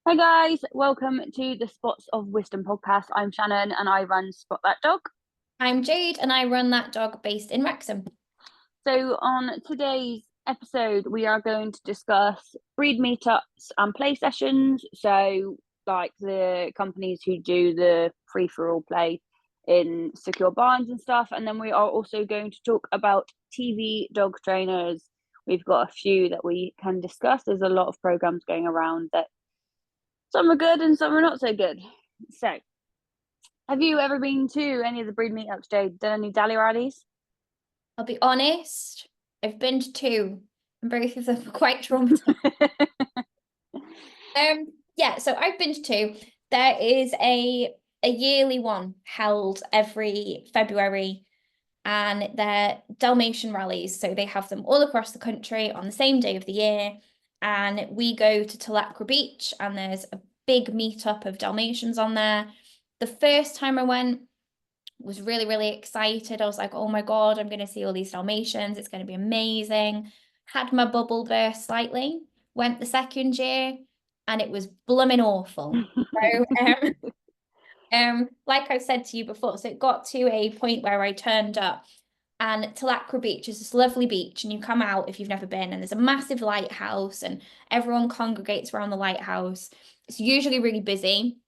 Hi guys, welcome to the Spots of Wisdom podcast. I'm Shannon and I run Spot That Dog. I'm Jade and I run That Dog based in Wrexham. So on today's episode, we are going to discuss breed meetups and play sessions. So like the companies who do the free-for-all play in secure barns and stuff. And then we are also going to talk about TV dog trainers. We've got a few that we can discuss. There's a lot of programs going around that some are good and some are not so good. So have you ever been to any of the breed meetups, Jade? Done any Dally rallies? I'll be honest, I've been to two and both of them were quite traumatizing. So I've been to two. There is a yearly one held every February and they're Dalmatian rallies. So they have them all across the country on the same day of the year. And we go to Tulacra Beach and there's a big meetup of Dalmatians on there. The first time I went, was really, really excited. I was like, oh my God, I'm going to see all these Dalmatians. It's going to be amazing. Had my bubble burst slightly. Went the second year and it was blooming awful. Like I said to you before, so it got to a point where I turned up and Tulacra Beach is this lovely beach and you come out if you've never been and there's a massive lighthouse and everyone congregates around the lighthouse. It's usually really busy.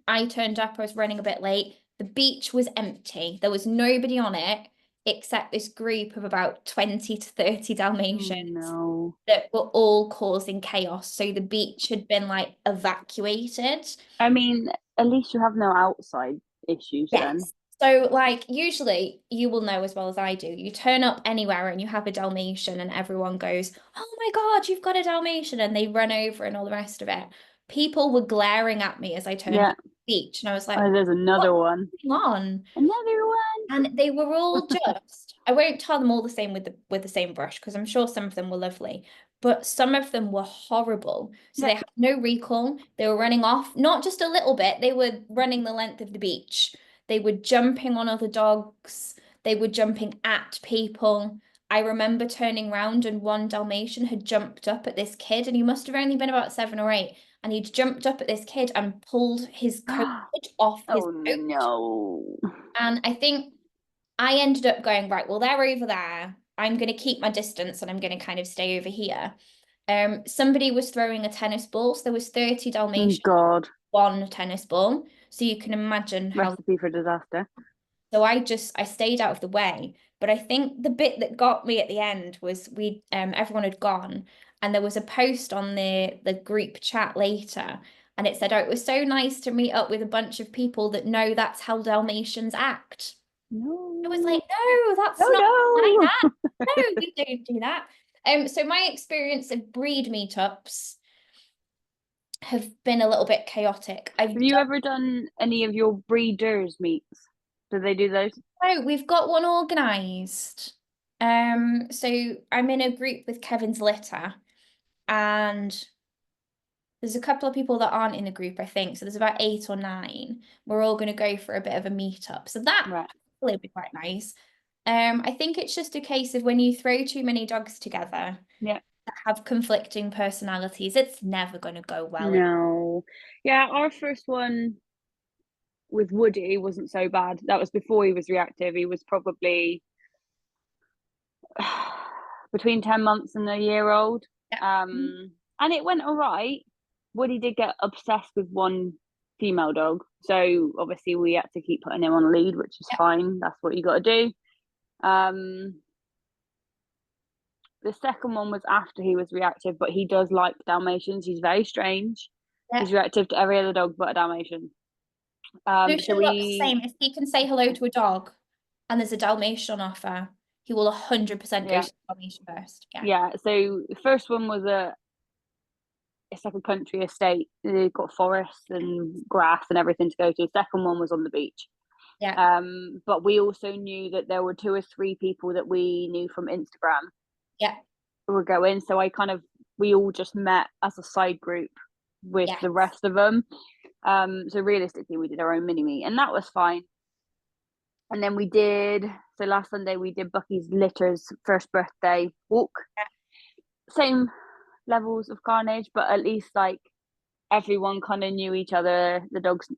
I turned up, I was running a bit late. The beach was empty. There was nobody on it except this group of about 20 to 30 Oh Dalmatians no. that were all causing chaos. So the beach had been like evacuated. I mean, at least you have no outside issues then. Yes. So, like, usually you will know as well as I do. You turn up anywhere and you have a Dalmatian, and everyone goes, oh my God, you've got a Dalmatian. And they run over and all the rest of it. People were glaring at me as I turned Yeah. up the beach, and I was like, Oh, there's what's another one. going on? Another one. And they were all just, I won't tell them all the same with the same brush because I'm sure some of them were lovely, but some of them were horrible. So Yeah. they had no recall. They were running off, not just a little bit, they were running the length of the beach. They were jumping on other dogs. They were jumping at people. I remember turning around and one Dalmatian had jumped up at this kid, and he must have only been about 7 or 8. And he'd jumped up at this kid and pulled his coat off his Oh coat. no. And I think I ended up going, right, well, they're over there. I'm going to keep my distance and I'm going to kind of stay over here. Somebody was throwing a tennis ball. So there was 30 Oh Dalmatians, God. one tennis ball. So you can imagine how. Recipe for disaster. So I stayed out of the way. But I think the bit that got me at the end was everyone had gone and there was a post on the group chat later and it said, oh, it was so nice to meet up with a bunch of people that know that's how Dalmatians act. I was No. like, no, that's not like Oh that. no. No, we don't do that. So my experience of breed meetups have been a little bit chaotic. Have you ever done any of your breeders meets? Do they do those? We've got one organised. So I'm in a group with Kevin's litter, and there's a couple of people that aren't in the group, I think. So there's about 8 or 9. We're all going to go for a bit of a meetup. So that Right. will be quite nice. I think it's just a case of when you throw too many dogs together Yeah. that have conflicting personalities, it's never going to go well. No. Yeah, our first one with Woody wasn't so bad. That was before he was reactive. He was probably between 10 months and a year old. Yeah. And it went all right. Woody did get obsessed with one female dog. So obviously we had to keep putting him on a lead, which is Yeah. fine. That's what you got to do. The second one was after he was reactive, but he does like Dalmatians. He's very strange. Yeah. He's reactive to every other dog but a Dalmatian. So Looks the we, same. If he can say hello to a dog and there's a Dalmatian on offer, he will 100% go yeah, to the Dalmatian first. Yeah. yeah. So the first one was it's like a country estate. They've got forests and grass and everything to go to. The second one was on the beach. Yeah. But we also knew that there were 2 or 3 people that we knew from Instagram Yeah. who were going. So we all just met as a side group with Yes. the rest of them. So realistically, we did our own mini meet, and that was fine. And then so last Sunday we did Bucky's Litter's first birthday walk. Yeah. Same levels of carnage, but at least like everyone kind of knew each other. The dogs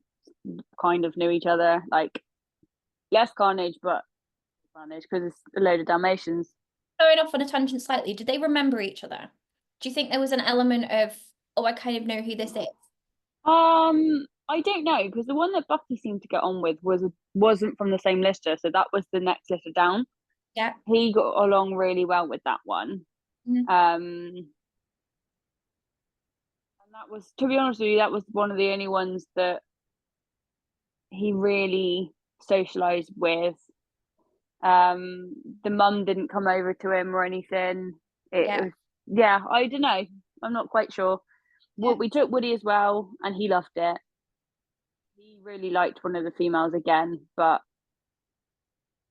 kind of knew each other, like less carnage, but carnage because it's a load of Dalmatians. Going off on a tangent slightly, did they remember each other? Do you think there was an element of, oh, I kind of know who this is? I don't know because the one that Bucky seemed to get on with wasn't from the same litter, so that was the next litter down. Yeah. He got along really well with that one. Mhm. And that was, to be honest with you, that was one of the only ones that he really socialized with. The mum didn't come over to him or anything. It was, yeah, I don't know. I'm not quite sure. Yeah. We took Woody as well, and he loved it. He really liked one of the females again, but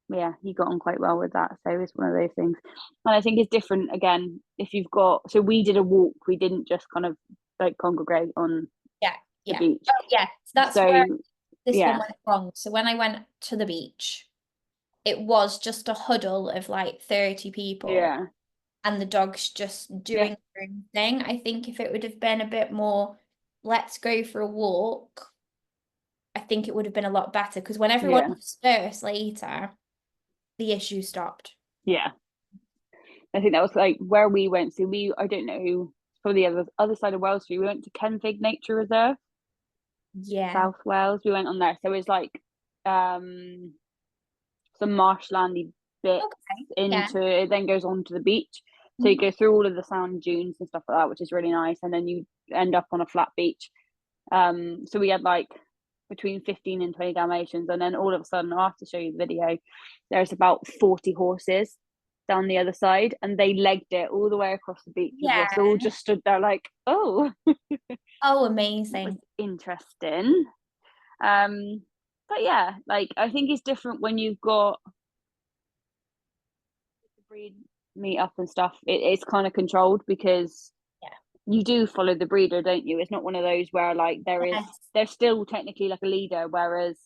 yeah, he got on quite well with that. So it's one of those things. And I think it's different again if you've got, so we did a walk, we didn't just kind of like congregate on the beach. Oh, yeah. So that's So where this yeah, one went wrong. So when I went to the beach, it was just a huddle of like 30 people. yeah, And the dogs just doing their own thing. I think if it would have been a bit more, let's go for a walk, I think it would have been a lot better because when everyone dispersed later, the issue stopped. Yeah. I think that was like where we went. So I don't know, probably the other side of Wales. We went to Kenfig Nature Reserve. Yeah. South Wales. We went on there. So it's like some marshlandy bits into it, then goes on to the beach. So you go through all of the sand dunes and stuff like that, which is really nice. And then you end up on a flat beach. So we had like between 15 and 20 Dalmatians, and then all of a sudden, I'll have to show you the video, there's about 40 horses down the other side, and they legged it all the way across the beach. Yeah. So all just stood there like, oh. Oh, amazing. Interesting. But yeah, like I think it's different when you've got the breed meetup and stuff. It's kind of controlled because you do follow the breeder, don't you? It's not one of those where like there's still technically like a leader, whereas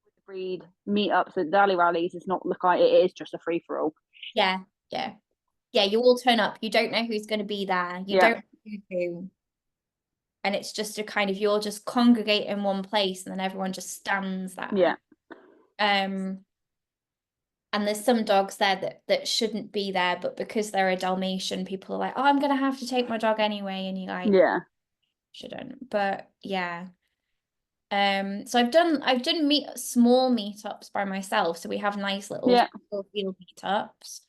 with the breed meetups at Dally rallies, it's not like it is just a free for all. Yeah. You all turn up. You don't know who's going to be there. You don't know who. And it's just a kind of, you'll just congregate in one place and then everyone just stands there. Yeah. And there's some dogs there that shouldn't be there, but because they're a Dalmatian, people are like, oh, I'm gonna have to take my dog anyway, and you like, shouldn't. But yeah. So I've done small meetups by myself, so we have nice little field meetups.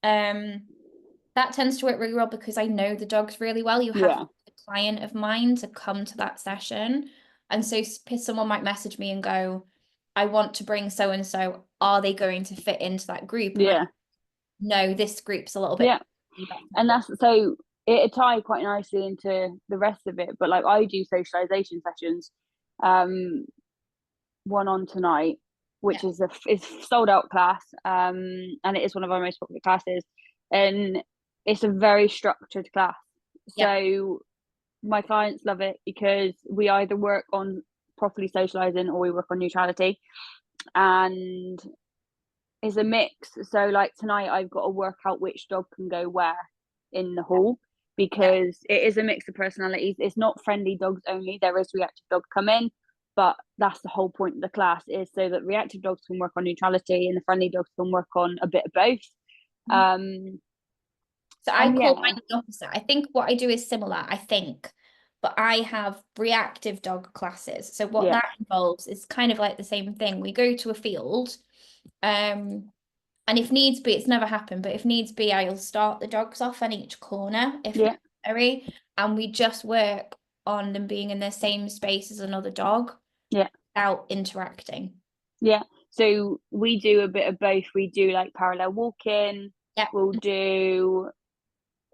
That tends to work really well because I know the dogs really well. You have a client of mine to come to that session, and so someone might message me and go, I want to bring so and so. Are they going to fit into that group? And no, this group's a little bit. And that's so it tie quite nicely into the rest of it. But like I do socialization sessions, one on tonight, which is a sold out class, and it is one of our most popular classes, and it's a very structured class. So my clients love it because we either work on properly socializing or we work on neutrality, and it's a mix. So like tonight I've got to work out which dog can go where in the hall because it is a mix of personalities. It's not friendly dogs only, there is reactive dogs come in, but that's the whole point of the class, is so that reactive dogs can work on neutrality and the friendly dogs can work on a bit of both. So I call mine the opposite. I think what I do is similar, I think, but I have reactive dog classes. So what that involves is kind of like the same thing. We go to a field, and if needs be, it's never happened, but if needs be, I'll start the dogs off on each corner if necessary, and we just work on them being in the same space as another dog without interacting. So we do a bit of both. We do like parallel walking. We'll do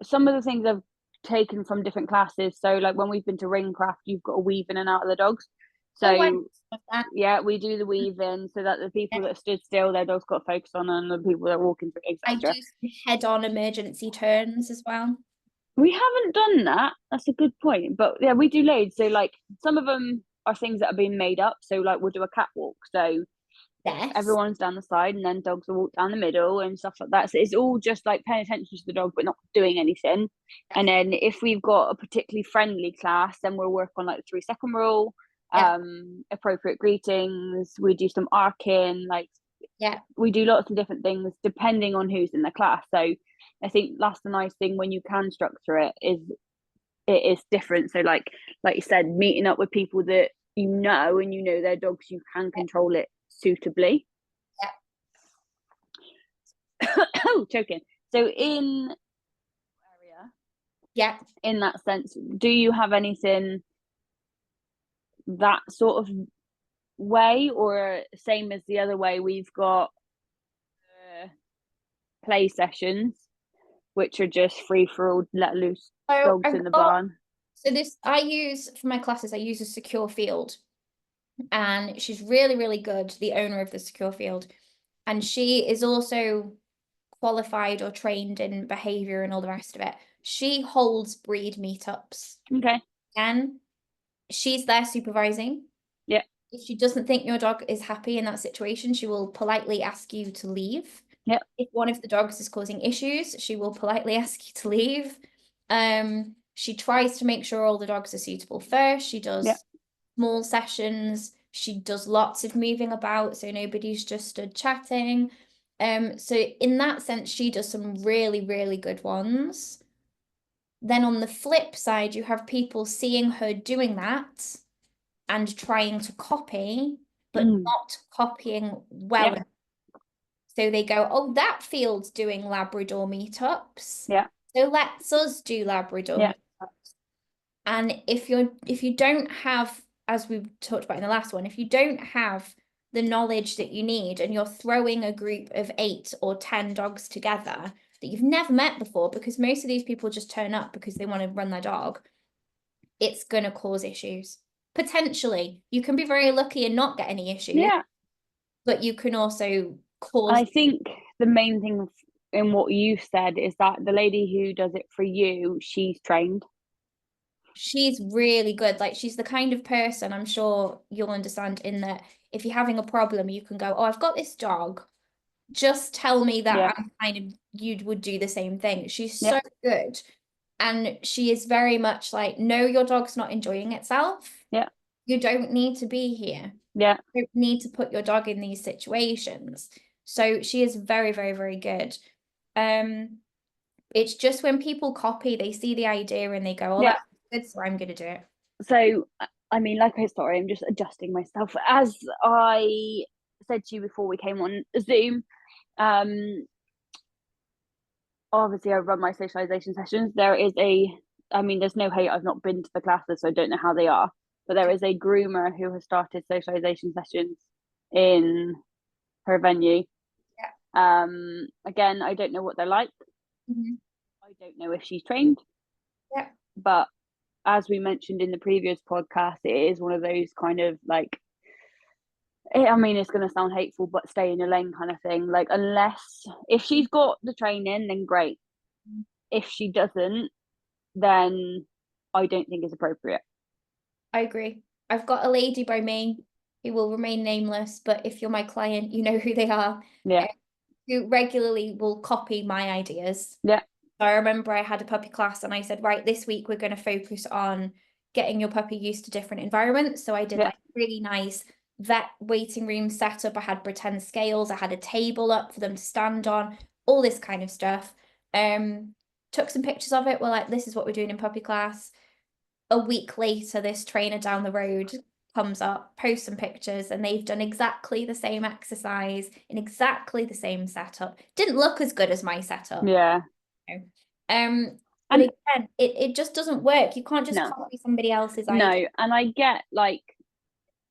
some of the things I've taken from different classes. So like when we've been to Ringcraft, you've got to weave in and out of the dogs. So we do the weave in so that the people that stood still, their dogs got to focus on, and the people that are walking through, etc. I do head-on emergency turns as well. We haven't done that. That's a good point. But yeah, we do loads. So like some of them are things that are being made up. So like we'll do a catwalk. So Yes. everyone's down the side, and then dogs will walk down the middle and stuff like that. So it's all just like paying attention to the dog but not doing anything. And then if we've got a particularly friendly class, then we'll work on like the 3-second rule, Yeah. appropriate greetings. We do some arcing, like Yeah. we do lots of different things depending on who's in the class. So I think that's the nice thing when you can structure it, is it is different. So like you said, meeting up with people that you know, and you know their dogs, you can control it suitably. Oh, choking. So in area, Yeah. in that sense, do you have anything that sort of way, or same as the other way? We've got play sessions, which are just free for all, let loose So dogs I've in the got, barn. so this I use for my classes, I use a secure field, and she's really, really good, the owner of the secure field. And she is also qualified or trained in behavior and all the rest of it. She holds breed meetups. Okay. And she's there supervising. Yeah. If she doesn't think your dog is happy in that situation, she will politely ask you to leave. Yeah. If one of the dogs is causing issues, she will politely ask you to leave. She tries to make sure all the dogs are suitable first. She does small sessions. She does lots of moving about, so nobody's just stood chatting. So in that sense, she does some really, really good ones. Then on the flip side, you have people seeing her doing that and trying to copy, but not copying well. Yeah. So they go, oh, that field's doing Labrador meetups. Yeah. So let's us do Labrador meetups. And if you don't have, as we've talked about in the last one, if you don't have the knowledge that you need, and you're throwing a group of 8 or 10 dogs together that you've never met before, because most of these people just turn up because they want to run their dog, it's going to cause issues. Potentially, you can be very lucky and not get any issues. Yeah. But you can also cause. I think the main thing in what you said is that the lady who does it for you, she's trained. She's really good. Like, she's the kind of person, I'm sure you'll understand, in that if you're having a problem, you can go, oh, I've got this dog. Just tell me that I'm kind of, you would do the same thing. She's so good. And she is very much like, no, your dog's not enjoying itself. Yeah. You don't need to be here. Yeah. You don't need to put your dog in these situations. So she is very, very, very good. It's just when people copy, they see the idea and they go, oh, that's good, so I'm going to do it. So, I mean, like I'm just adjusting myself. As I said to you before we came on Zoom, obviously I run my socialization sessions. There's no hate. I've not been to the classes, so I don't know how they are. But there is a groomer who has started socialization sessions in her venue. Yeah. Again, I don't know what they're like. I don't know if she's trained. Yeah. But as we mentioned in the previous podcast, it is one of those kind of like, I mean, it's going to sound hateful, but stay in your lane kind of thing. Like, unless, if she's got the training, then great. If she doesn't, then I don't think it's appropriate. I agree. I've got a lady by me who will remain nameless, but if you're my client, you know who they are. Yeah. Who regularly will copy my ideas. Yeah. So I remember I had a puppy class and I said, right, this week we're going to focus on getting your puppy used to different environments. So I did like really nice vet waiting room setup. I had pretend scales. I had a table up for them to stand on, all this kind of stuff. Took some pictures of it. We're like, this is what we're doing in puppy class. A week later, this trainer down the road comes up, posts some pictures, and they've done exactly the same exercise in exactly the same setup. Didn't look as good as my setup. Yeah. But again, it just doesn't work. You can't just copy somebody else's idea. No, and I get, like,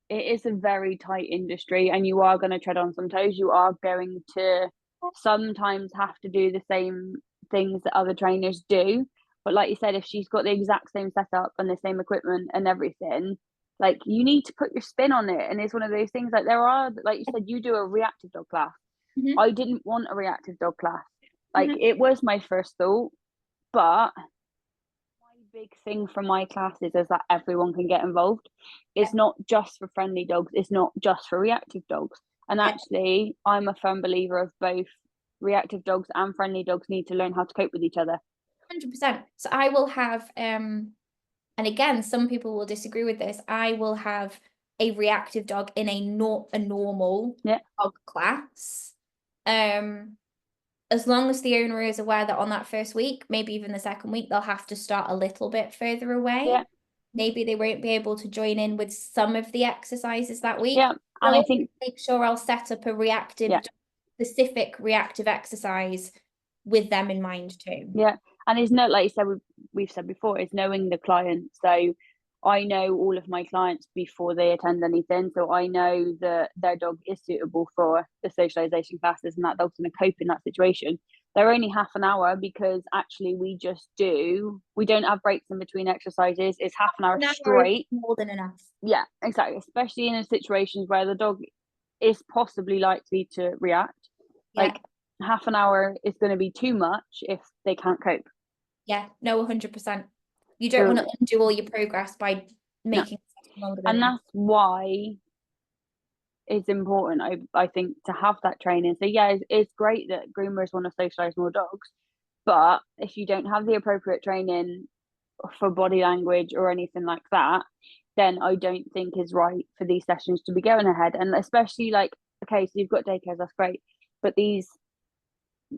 it is a very tight industry and you are going to tread on some toes. You are going to sometimes have to do the same things that other trainers do. But like you said, if she's got the exact same setup and the same equipment and everything, like, you need to put your spin on it. And it's one of those things, like, there are, like you said, you do a reactive dog class. I didn't want a reactive dog class. Like, it was my first thought, but my big thing from my classes is that everyone can get involved. It's not just for friendly dogs. It's not just for reactive dogs. And actually, I'm a firm believer of both reactive dogs and friendly dogs need to learn how to cope with each other. 100%. So I will have, and again, some people will disagree with this. I will have a reactive dog in a normal dog class. As long as the owner is aware that on that first week, maybe even the second week, they'll have to start a little bit further away. Yeah. Maybe they won't be able to join in with some of the exercises that week. Yeah. And I think make sure I'll set up a reactive, specific reactive exercise with them in mind too. Yeah. And it's no, like you said, we've said before, it's knowing the client. So I know all of my clients before they attend anything. So I know that their dog is suitable for the socialization classes and that dog's going to cope in that situation. They're only half an hour because actually we don't have breaks in between exercises. It's half an hour straight. More than enough. Yeah, exactly. Especially in situations where the dog is possibly likely to react. Yeah. Like half an hour is going to be too much if they can't cope. Yeah, no, 100%. You don't want to undo all your progress by making it longer than and that's why it's important, I think, to have that training. So yeah, it's great that groomers want to socialize more dogs, but if you don't have the appropriate training for body language or anything like that, then I don't think is right for these sessions to be going ahead. And especially like, okay, so you've got daycares, that's great, but these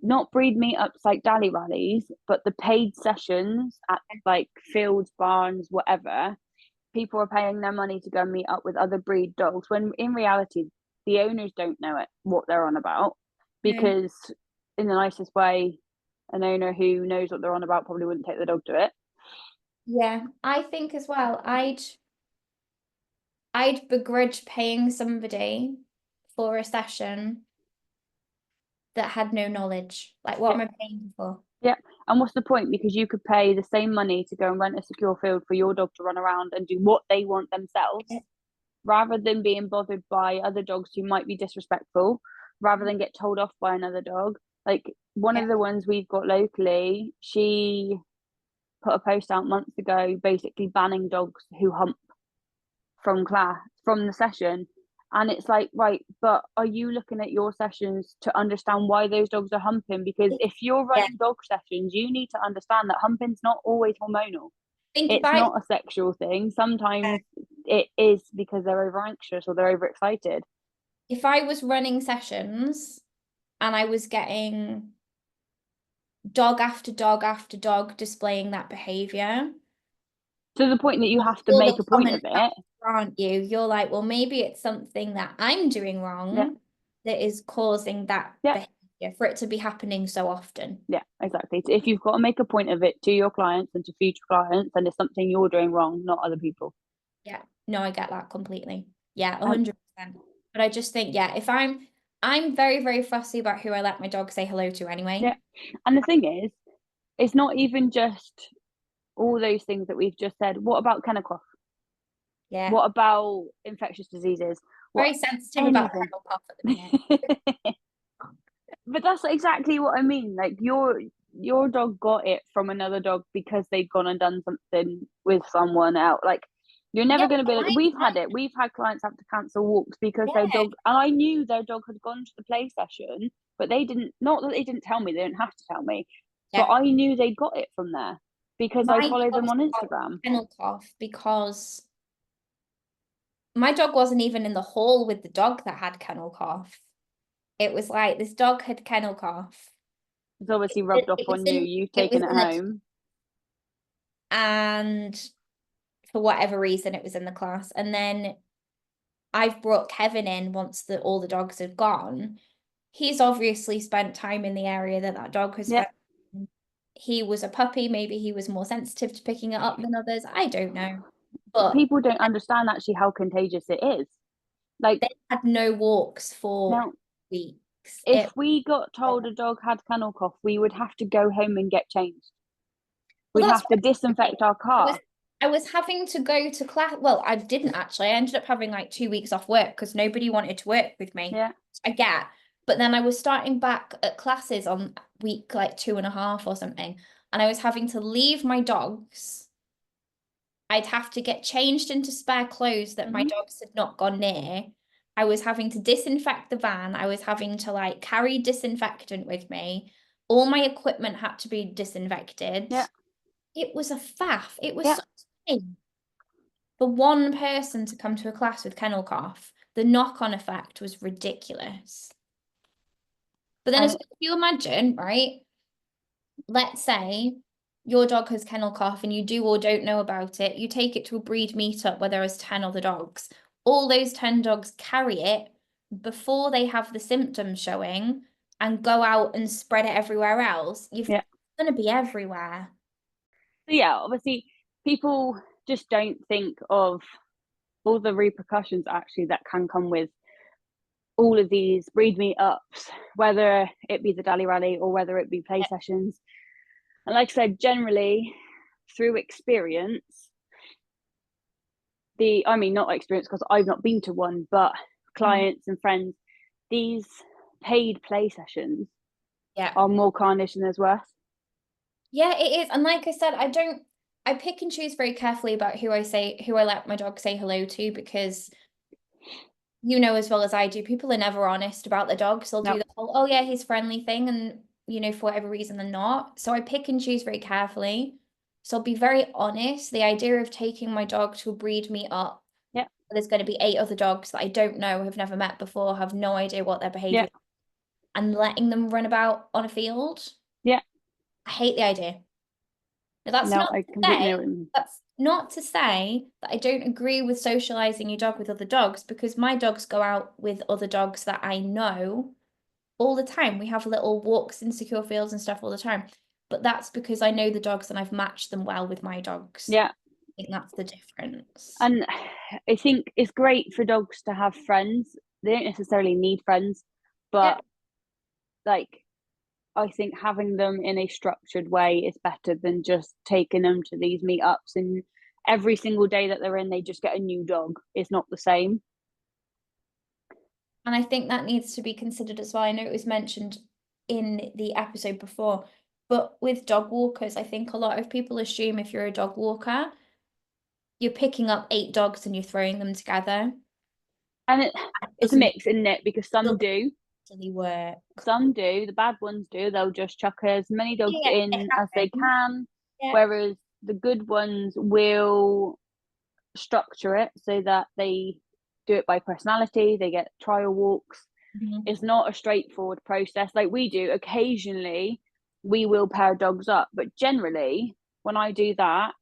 not breed meetups like Dally Rallies, but the paid sessions at like fields, barns, whatever, people are paying their money to go and meet up with other breed dogs when in reality the owners don't know what they're on about, because in the nicest way, an owner who knows what they're on about probably wouldn't take the dog to it. Yeah, I think as well, I'd begrudge paying somebody for a session that had no knowledge. Like, what am I paying for? Yeah, and what's the point? Because you could pay the same money to go and rent a secure field for your dog to run around and do what they want themselves, rather than being bothered by other dogs who might be disrespectful, rather than get told off by another dog. Like one of the ones we've got locally, she put a post out months ago basically banning dogs who hump from the session. And it's like, right, but are you looking at your sessions to understand why those dogs are humping? Because if you're running dog sessions, you need to understand that humping's not always hormonal. It's not a sexual thing. Sometimes it is because they're over anxious or they're overexcited. If I was running sessions and I was getting dog after dog after dog displaying that behavior, to the point that you have to make a point of it, aren't you? You're like, well, maybe it's something that I'm doing wrong that is causing that behavior for it to be happening so often. Yeah, exactly. So if you've got to make a point of it to your clients and to future clients, then it's something you're doing wrong, not other people. Yeah, no, I get that completely. Yeah, 100%. But I just think, if I'm very, very fussy about who I let my dog say hello to anyway. Yeah, and the thing is, it's not even just all those things that we've just said. What about kennel cough? Yeah. What about infectious diseases? Very sensitive about kennel cough at the minute. But that's exactly what I mean. Like your dog got it from another dog because they'd gone and done something with someone else. Like you're never going to be. We've had clients have to cancel walks because their dog. And I knew their dog had gone to the play session, but they didn't. Not that they didn't tell me. They didn't have to tell me. But I knew they got it from there because I follow them on Instagram. Kennel cough because my dog wasn't even in the hall with the dog that had kennel cough. It was like this dog had kennel cough. It's obviously rubbed off on you. You've taken it home. And for whatever reason, it was in the class. And then I've brought Kevin in once all the dogs had gone. He's obviously spent time in the area that dog has spent. He was a puppy. Maybe he was more sensitive to picking it up than others. I don't know. But people don't understand actually how contagious it is. Like they had no walks for weeks. If we got told a dog had kennel cough, we would have to go home and get changed. We'd have to disinfect our car. I was having to go to class. Well, I didn't actually. I ended up having like 2 weeks off work because nobody wanted to work with me. Yeah. I get. But then I was starting back at classes on week like 2.5 or something. And I was having to leave my dogs. I'd have to get changed into spare clothes that my dogs had not gone near. I was having to disinfect the van. I was having to like carry disinfectant with me. All my equipment had to be disinfected. Yeah. It was a faff. It was Yeah. such a pain. For one person to come to a class with kennel cough, the knock-on effect was ridiculous. But then if you imagine, right, let's say your dog has kennel cough and you do or don't know about it, you take it to a breed meetup where there is 10 other dogs. All those 10 dogs carry it before they have the symptoms showing and go out and spread it everywhere else. You're going to be everywhere. So yeah, obviously people just don't think of all the repercussions actually that can come with all of these breed meetups, whether it be the Dally Rally or whether it be play sessions. And like I said, generally through experience, not experience because I've not been to one, but clients and friends, these paid play sessions are more carnage than there's worth. Yeah, it is. And like I said, I pick and choose very carefully about who I let my dog say hello to, because you know as well as I do, people are never honest about their dogs. They'll do the whole, oh yeah, he's friendly thing, and you know, for whatever reason they're not. So I pick and choose very carefully. So I'll be very honest. The idea of taking my dog to a breed meetup, there's going to be 8 other dogs that I don't know, have never met before, have no idea what their behavior is, and letting them run about on a field. Yeah. I hate the idea. Now, that's not to say that I don't agree with socializing your dog with other dogs, because my dogs go out with other dogs that I know all the time. We have little walks in secure fields and stuff all the time. But that's because I know the dogs and I've matched them well with my dogs. Yeah. I think that's the difference. And I think it's great for dogs to have friends. They don't necessarily need friends, but like, I think having them in a structured way is better than just taking them to these meetups and every single day that they're in, they just get a new dog. It's not the same. And I think that needs to be considered as well. I know it was mentioned in the episode before, but with dog walkers, I think a lot of people assume if you're a dog walker, you're picking up 8 dogs and you're throwing them together. And it's a mix, isn't it? Because some do. Work. Some do. The bad ones do. They'll just chuck as many dogs in as they can. Whereas the good ones will structure it so that they do it by personality. They get trial walks. It's not a straightforward process like we do. Occasionally, we will pair dogs up, but generally, when I do that,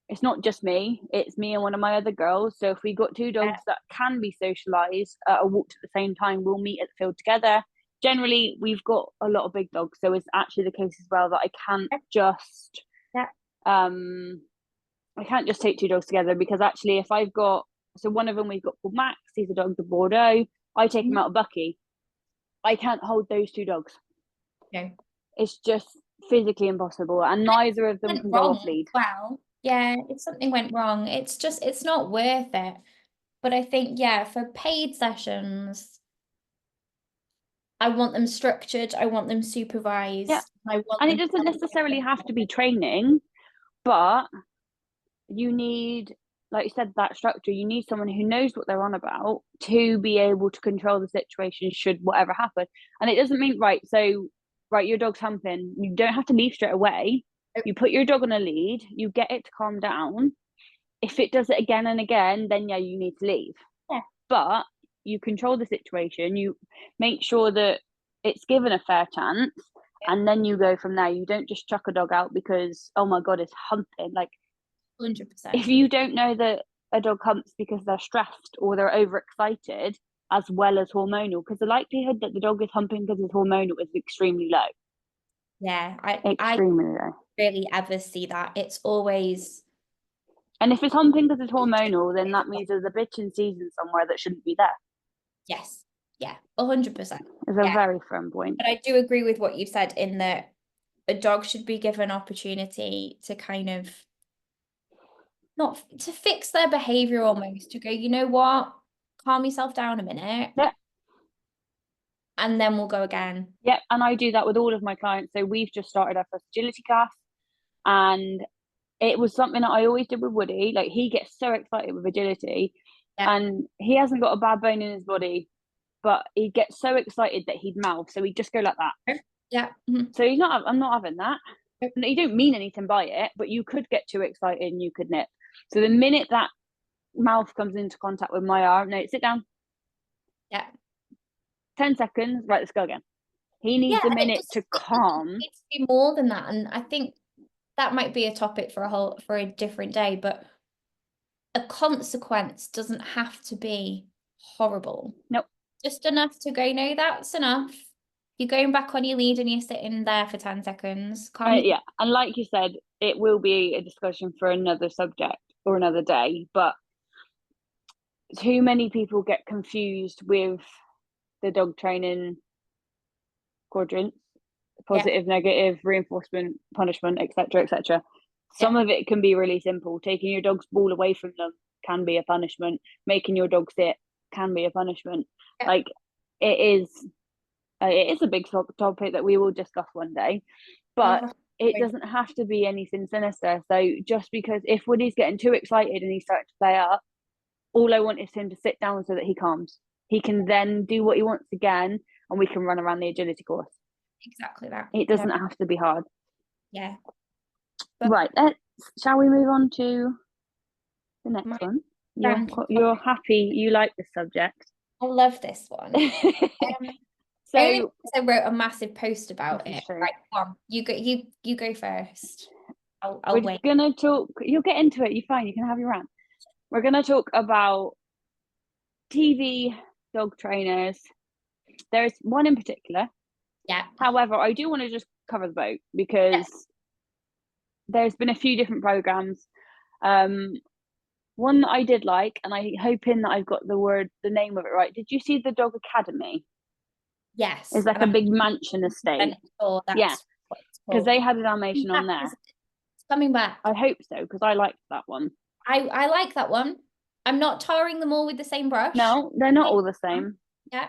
it's not just me, it's me and one of my other girls. So if we got 2 dogs that can be socialized at a walk at the same time, we'll meet at the field together. Generally, we've got a lot of big dogs, so it's actually the case as well that I can't just take 2 dogs together, because actually if I've got, so one of them we've got called Max, he's a dog, the Bordeaux, I take him out of Bucky, I can't hold those 2 dogs. It's just physically impossible, and neither of them can go off lead. Well, yeah, if something went wrong, it's not worth it. But I think, for paid sessions, I want them structured, I want them supervised. And it doesn't necessarily have to be training, but you need, like you said, that structure. You need someone who knows what they're on about to be able to control the situation should whatever happen. And it doesn't mean, your dog's humping, you don't have to leave straight away. You put your dog on a lead, you get it to calm down. If it does it again and again, then you need to leave. But you control the situation, you make sure that it's given a fair chance, and then you go from there. You don't just chuck a dog out because, oh my god, it's humping. Like, 100%. If you don't know that a dog humps because they're stressed or they're overexcited, as well as hormonal, because the likelihood that the dog is humping because it's hormonal is extremely low. Extremely low. Really ever see that. It's always, and if it's humping because it's hormonal, then that means there's a bitch in season somewhere that shouldn't be there. 100%. It's a very firm point. But I do agree with what you said, in that a dog should be given opportunity to kind of, not to fix their behavior, almost to go, you know what, calm yourself down a minute. And then we'll go again. And I do that with all of my clients. So we've just started our first agility class, and it was something that I always did with Woody. Like, he gets so excited with agility, Yeah. and he hasn't got a bad bone in his body, but he gets so excited that he'd mouth, so he'd just go like that. Yeah. So I'm not having that. No, you don't mean anything by it, but you could get too excited and you could nip. So the minute that mouth comes into contact with my arm, no, sit down. Yeah. 10 seconds, right, let's go again. He Yeah, needs a and minute to calm. It needs to be more than that. And I think that might be a topic for a different day, but a consequence doesn't have to be horrible. Nope. Just enough to go, no, that's enough. You're going back on your lead and you're sitting there for 10 seconds. Yeah, and like you said, it will be a discussion for another subject or another day, but too many people get confused with the dog training quadrants: positive, negative, reinforcement, punishment, etc., etc. Some of it can be really simple. Taking your dog's ball away from them can be a punishment. Making your dog sit can be a punishment. Like, it is a big topic that we will discuss one day, but it doesn't have to be anything sinister. So just because if Woody's getting too excited and he's starting to play up, all I want is him to sit down so that he calms. He can then do what he wants again, and we can run around the agility course. Exactly that. It doesn't have to be hard. Yeah. But right, shall we move on to the next one? You're happy, you like this subject. I love this one. So only because I wrote a massive post about it. Right, come on, you go first. I'll wait. We're gonna talk. You'll get into it. You're fine. You can have your rant. We're gonna talk about TV dog trainers. There's one in particular. Yeah. However, I do want to just cover the boat because there's been a few different programs. One that I did like, and I'm hoping that I've got the name of it right. Did you see the Dog Academy? Yes. It's like a big mansion estate. Yeah, because they had a Dalmatian on there. It's coming back. I hope so, because I liked that one. I like that one. I'm not tarring them all with the same brush. No, they're not all the same. Yeah.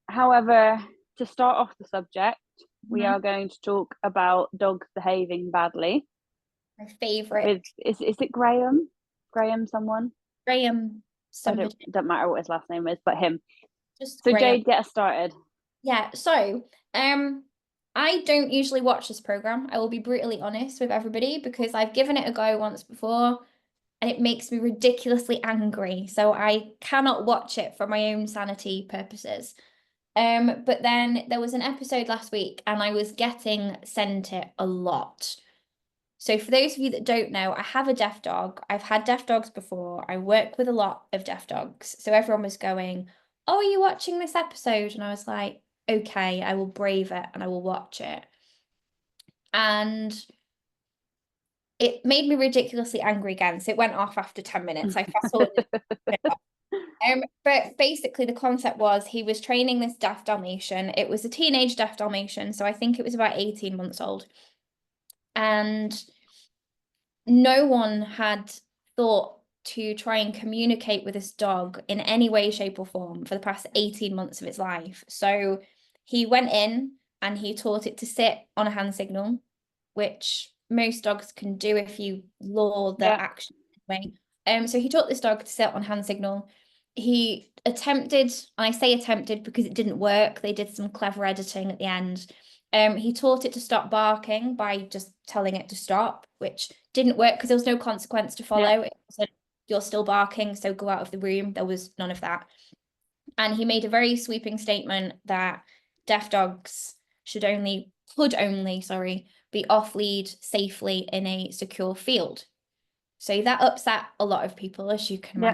However, to start off the subject, we are going to talk about dogs behaving badly. My favourite. Is it Graham? Graham someone? Graham somebody. Don't matter what his last name is, but him. Just so Graham. Jade, get us started. Yeah, so I don't usually watch this program. I will be brutally honest with everybody because I've given it a go once before and it makes me ridiculously angry. So I cannot watch it for my own sanity purposes. But then there was an episode last week and I was getting sent it a lot. So for those of you that don't know, I have a deaf dog. I've had deaf dogs before. I work with a lot of deaf dogs. So everyone was going, "Oh, are you watching this episode?" And I was like, okay, I will brave it and I will watch it. And it made me ridiculously angry again. So it went off after 10 minutes. I fast forwarded. But basically the concept was he was training this deaf Dalmatian. It was a teenage deaf Dalmatian. So I think it was about 18 months old. And no one had thought to try and communicate with this dog in any way, shape or form for the past 18 months of its life. So he went in and he taught it to sit on a hand signal, which most dogs can do if you lure the action way. So he taught this dog to sit on hand signal. He attempted, and I say attempted because it didn't work. They did some clever editing at the end. He taught it to stop barking by just telling it to stop, which didn't work because there was no consequence to follow. It said, "You're still barking, so go out of the room." There was none of that. And he made a very sweeping statement that deaf dogs could only, be off lead safely in a secure field. So that upset a lot of people, as you can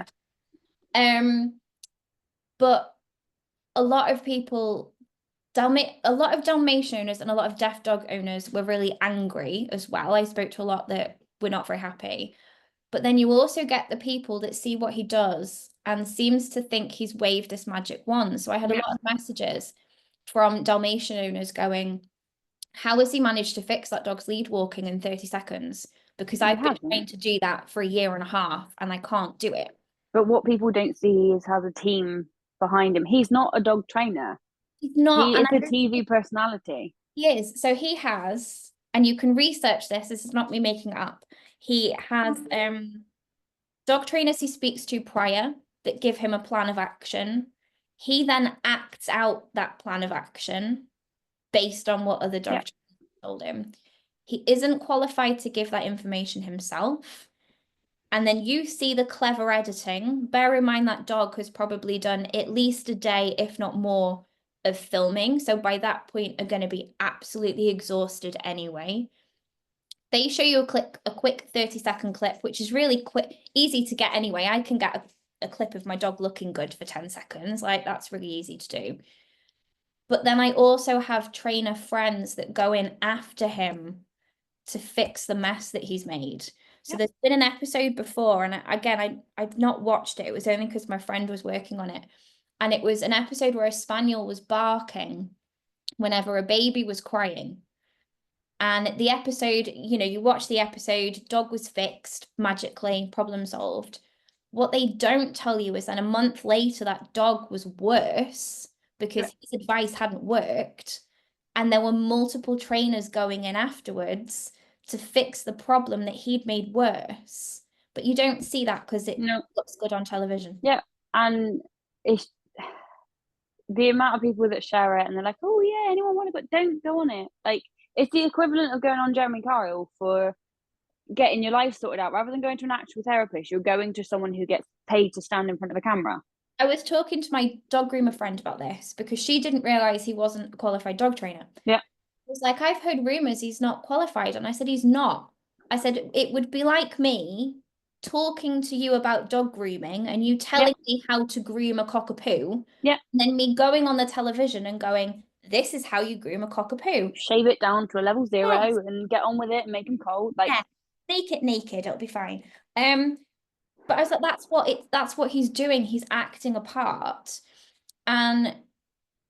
imagine. But a lot of people, a lot of Dalmatian owners and a lot of deaf dog owners were really angry as well. I spoke to a lot that were not very happy. But then you also get the people that see what he does and seems to think he's waved this magic wand. So I had a lot of messages from Dalmatian owners going, "How has he managed to fix that dog's lead walking in 30 seconds? Because I've been trained to do that for a year and a half and I can't do it." But what people don't see is has a team behind him. He's not a dog trainer. He's not. He is a TV personality. He is. So he has, and you can research this. This is not me making it up. He has dog trainers he speaks to prior. that give him a plan of action. He then acts out that plan of action based on what other dog trainers told him. He isn't qualified to give that information himself. And then you see the clever editing. Bear in mind that dog has probably done at least a day, if not more, of filming. So by that point, are going to be absolutely exhausted anyway. They show you a quick 30-second clip, which is really quick, easy to get anyway. I can get a clip of my dog looking good for 10 seconds. Like, that's really easy to do. But then I also have trainer friends that go in after him to fix the mess that he's made. So there's been an episode before, and I've not watched it. It was only because my friend was working on it. And it was an episode where a spaniel was barking whenever a baby was crying. And the episode, you watch the episode, dog was fixed magically, problem solved. What they don't tell you is that a month later, that dog was worse because his advice hadn't worked. And there were multiple trainers going in afterwards to fix the problem that he'd made worse. But you don't see that because it looks good on television. Yeah. And it's the amount of people that share it and they're like, oh yeah, anyone want to go? Don't go on it. Like, it's the equivalent of going on Jeremy Kyle for getting your life sorted out. Rather than going to an actual therapist, you're going to someone who gets paid to stand in front of a camera. I was talking to my dog groomer friend about this because she didn't realize he wasn't a qualified dog trainer. Yeah. Was like, I've heard rumors he's not qualified. And I said, he's not. I said, it would be like me talking to you about dog grooming and you telling me how to groom a cockapoo. Yeah. And then me going on the television and going, this is how you groom a cockapoo. Shave it down to a level 0 and get on with it and make them cold. Like, make it naked, it'll be fine. But I was like, that's what he's doing. He's acting a part. And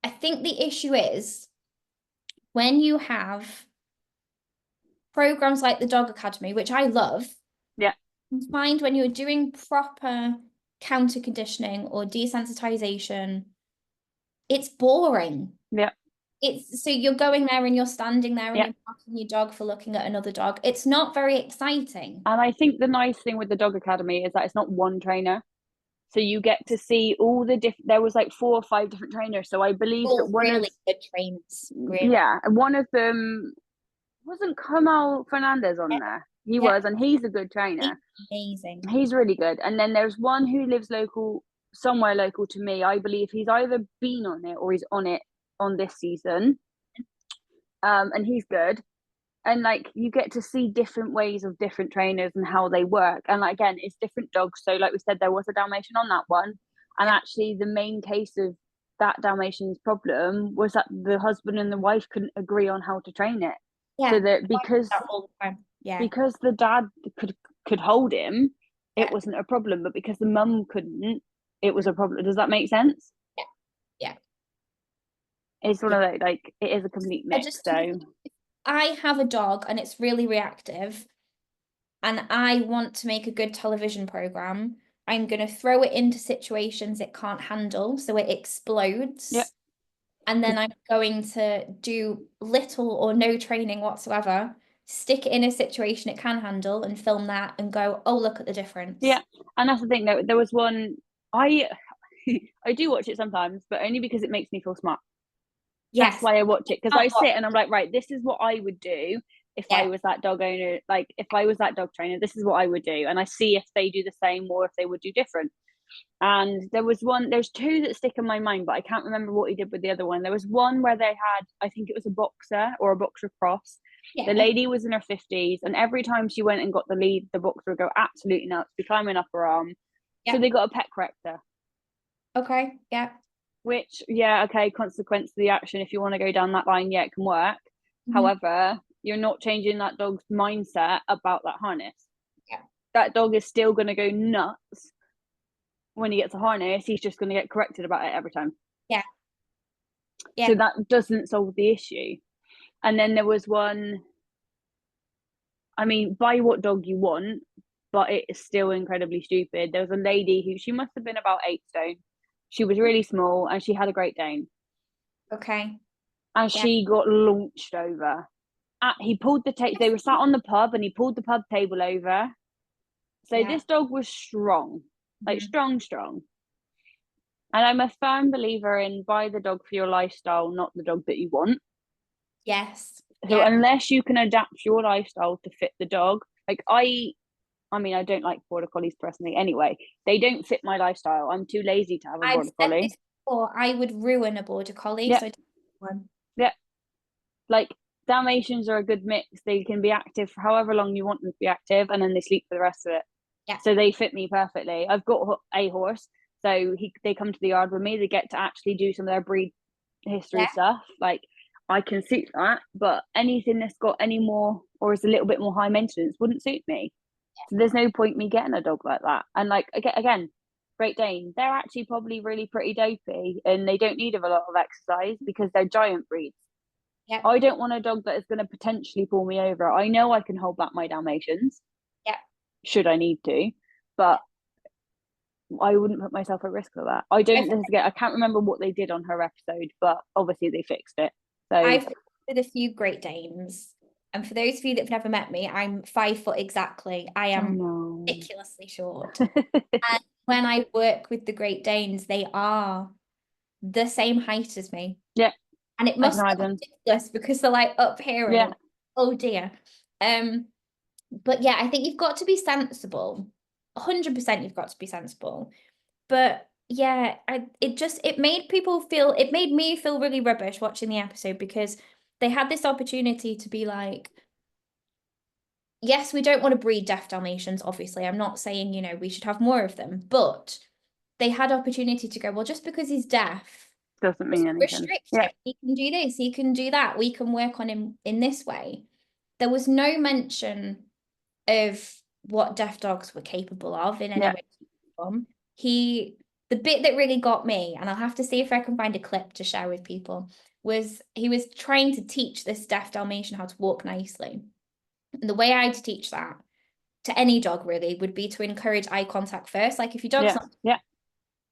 I think the issue is when you have programs like the Dog Academy, which I love, you find when you're doing proper counter conditioning or desensitization, it's boring. Yeah. So you're going there and you're standing there and you're marking your dog for looking at another dog. It's not very exciting. And I think the nice thing with the Dog Academy is that it's not one trainer. So you get to see all the different, there was like 4 or 5 different trainers. So I believe that one really good trainers. Really. Yeah. And one of them wasn't Kamal Fernandez on there. He was, and he's a good trainer. He's amazing. He's really good. And then there's one who lives somewhere local to me. I believe he's either been on it or he's on it on this season. And he's good. And like, you get to see different ways of different trainers and how they work. And like, again, it's different dogs. So like we said, there was a Dalmatian on that one. And actually the main case of that Dalmatian's problem was that the husband and the wife couldn't agree on how to train it. Yeah. So that because the dad could hold him, it wasn't a problem. But because the mum couldn't, it was a problem. Does that make sense? Yeah. It's one of those, like, it is a complete mix. I have a dog and it's really reactive and I want to make a good television program. I'm going to throw it into situations it can't handle, so it explodes. Yep. And then I'm going to do little or no training whatsoever, stick it in a situation it can handle and film that and go, oh, look at the difference. Yeah. And that's the thing, though. There was one, I do watch it sometimes, but only because it makes me feel smart. Yes. That's why I watch it, because I sit and I'm like, right, this is what I would do if I was that dog owner. Like, if I was that dog trainer, this is what I would do. And I see if they do the same or if they would do different. And there's 2 that stick in my mind, but I can't remember what he did with the other one. There was one where they had, I think it was a boxer or a boxer cross. The lady was in her 50s, and every time she went and got the lead, the boxer would go absolutely nuts, be climbing up her arm. So they got a pet corrector. Okay. Yeah. Which, consequence of the action. If you want to go down that line, it can work. However, you're not changing that dog's mindset about that harness. Yeah. That dog is still going to go nuts when he gets a harness. He's just going to get corrected about it every time. Yeah. So that doesn't solve the issue. And then there was one, I mean, buy what dog you want, but it is still incredibly stupid. There was a lady who, she must have been about 8 stone. She was really small and she had a Great Dane. Okay. And she got launched over. He pulled the they were sat on the pub and he pulled the pub table over. So this dog was strong, like strong. And I'm a firm believer in buy the dog for your lifestyle, not the dog that you want. Yes. So Yeah. unless you can adapt your lifestyle to fit the dog, like I mean, I don't like border collies personally anyway. They don't fit my lifestyle. I'm too lazy to have a I've border said this collie. before, I would ruin a border collie, Yeah, so I don't want one. yeah. Like Dalmatians are a good mix. They can be active for however long you want them to be active, and then they sleep for the rest of it. Yeah. So they fit me perfectly. I've got a horse, so they come to the yard with me. They get to actually do some of their breed history Yeah. stuff. Like I can suit that, but anything that's got any more or is a little bit more high maintenance wouldn't suit me. So there's no point me getting a dog like that. And like again, Great Dane, they're actually probably really pretty dopey, and they don't need a lot of exercise because they're giant breeds. Yeah. I don't want a dog that is going to potentially pull me over. I know I can hold back my Dalmatians, Yeah. should I need to, but I wouldn't put myself at risk for that. I can't remember what they did on her episode, but obviously they fixed it. So I've with a few Great Danes. And for those of you that have never met me, I'm 5 foot exactly. I I am know. ridiculously short. And when I work with the Great Danes, they are the same height as me. Yeah, And it I can must look imagine. ridiculous because they're like up here and Yeah, oh dear. But yeah, I think you've got to be sensible. 100% you've got to be sensible. But yeah, it made me feel really rubbish watching the episode because they had this opportunity to be like, yes, we don't want to breed deaf Dalmatians, obviously. I'm not saying, we should have more of them, but they had opportunity to go, well, just because he's deaf, doesn't just mean anything. restrict Yeah, him. He can do this, he can do that. We can work on him in this way. There was no mention of what deaf dogs were capable of in any yeah. way. The bit that really got me, and I'll have to see if I can find a clip to share with people, was he was trying to teach this deaf Dalmatian how to walk nicely. And the way I'd teach that to any dog really would be to encourage eye contact first. Like if your dog's Yeah, not, yeah.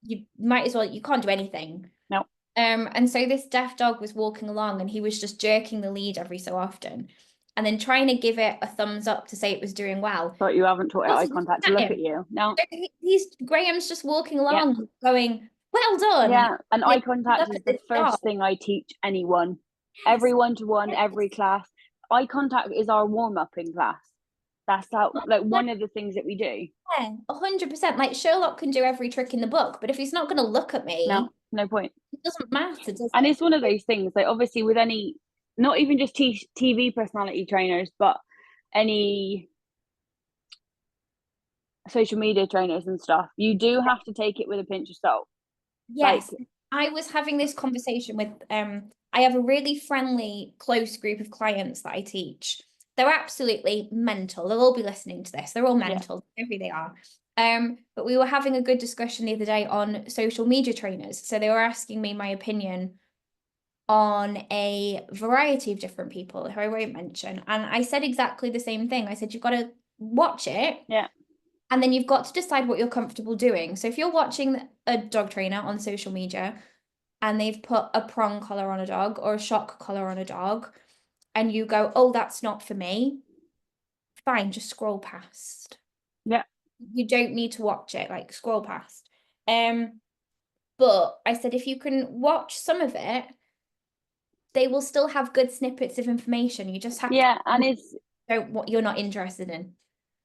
you might as well, you can't do anything. No. And so this deaf dog was walking along and he was just jerking the lead every so often and then trying to give it a thumbs up to say it was doing well. But you haven't taught it eye Wasn't contact to at look him. at you. No. He's Graham's just walking Yeah. along going, well done. Yeah. And eye contact is the first thing I teach anyone. Every one-to-one, every class. Eye contact is our warm-up in class. That's how, like, one of the things that we do. Yeah, 100%. Like Sherlock can do every trick in the book, but if he's not going to look at me, No point. it doesn't matter, does And it? it's one of those things, like, obviously, with any, not even just TV personality trainers, but any social media trainers and stuff, you do have to take it with a pinch of salt. Yes. I was having this conversation with I have a really friendly, close group of clients that I teach. They're absolutely mental. They'll all be listening to this. They're all mental, who they are. But we were having a good discussion the other day on social media trainers. So they were asking me my opinion on a variety of different people who I won't mention. And I said exactly the same thing. I said, you've got to watch it. Yeah. And then you've got to decide what you're comfortable doing. So if you're watching a dog trainer on social media and they've put a prong collar on a dog or a shock collar on a dog, and you go, oh, that's not for me, fine, just scroll past. Yeah. You don't need to watch it, like scroll past. But I said, if you can watch some of it, they will still have good snippets of information. You just have to and it's what you're not interested in.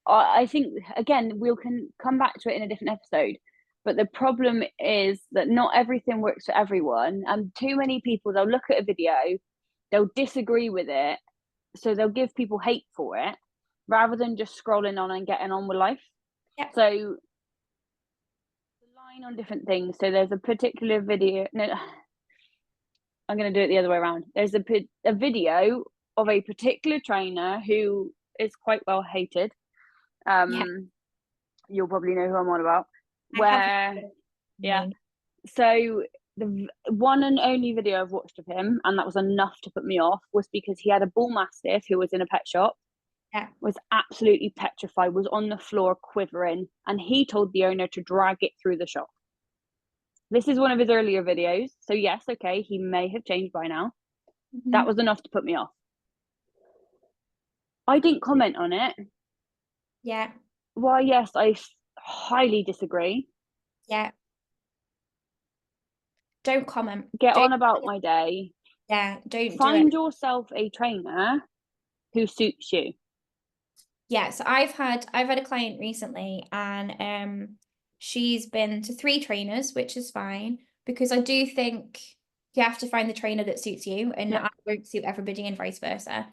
I think again we can come back to it in a different episode, but the problem is that not everything works for everyone, and too many people, they'll look at a video, they'll disagree with it, so they'll give people hate for it rather than just scrolling on and getting on with life. So the line on different things. So there's a particular video. No, I'm going to do it the other way around. There's a video of a particular trainer who is quite well hated. You'll probably know who I'm on about. So the one and only video I've watched of him, and that was enough to put me off, was because he had a bull mastiff who was in a pet shop. Was absolutely petrified, was on the floor quivering, and he told the owner to drag it through the shop. This is one of his earlier videos, so yes, okay, he may have changed by now. That was enough to put me off. I didn't comment on it. Well, yes, I highly disagree. don't comment. Get Don't, on about my day. yeah, don't do it. Find yourself a trainer who suits you. Yeah, so I've had a client recently, and she's been to 3 trainers, which is fine, because I do think you have to find the trainer that suits you, and Yeah. I won't suit everybody and vice versa.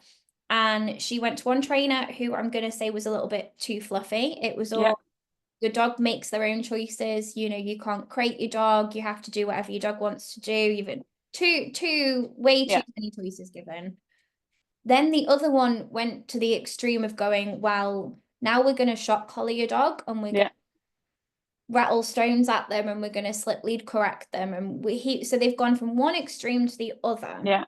And she went to one trainer who I'm gonna say was a little bit too fluffy. It was all Yeah. your dog makes their own choices. You know, you can't crate your dog. You have to do whatever your dog wants to do. Even way too Yeah. many choices given. Then the other one went to the extreme of going, well, now we're going to shock collar your dog and we're going Yeah. to rattle stones at them and we're going to slip lead correct them. And so they've gone from one extreme to the other. Yeah.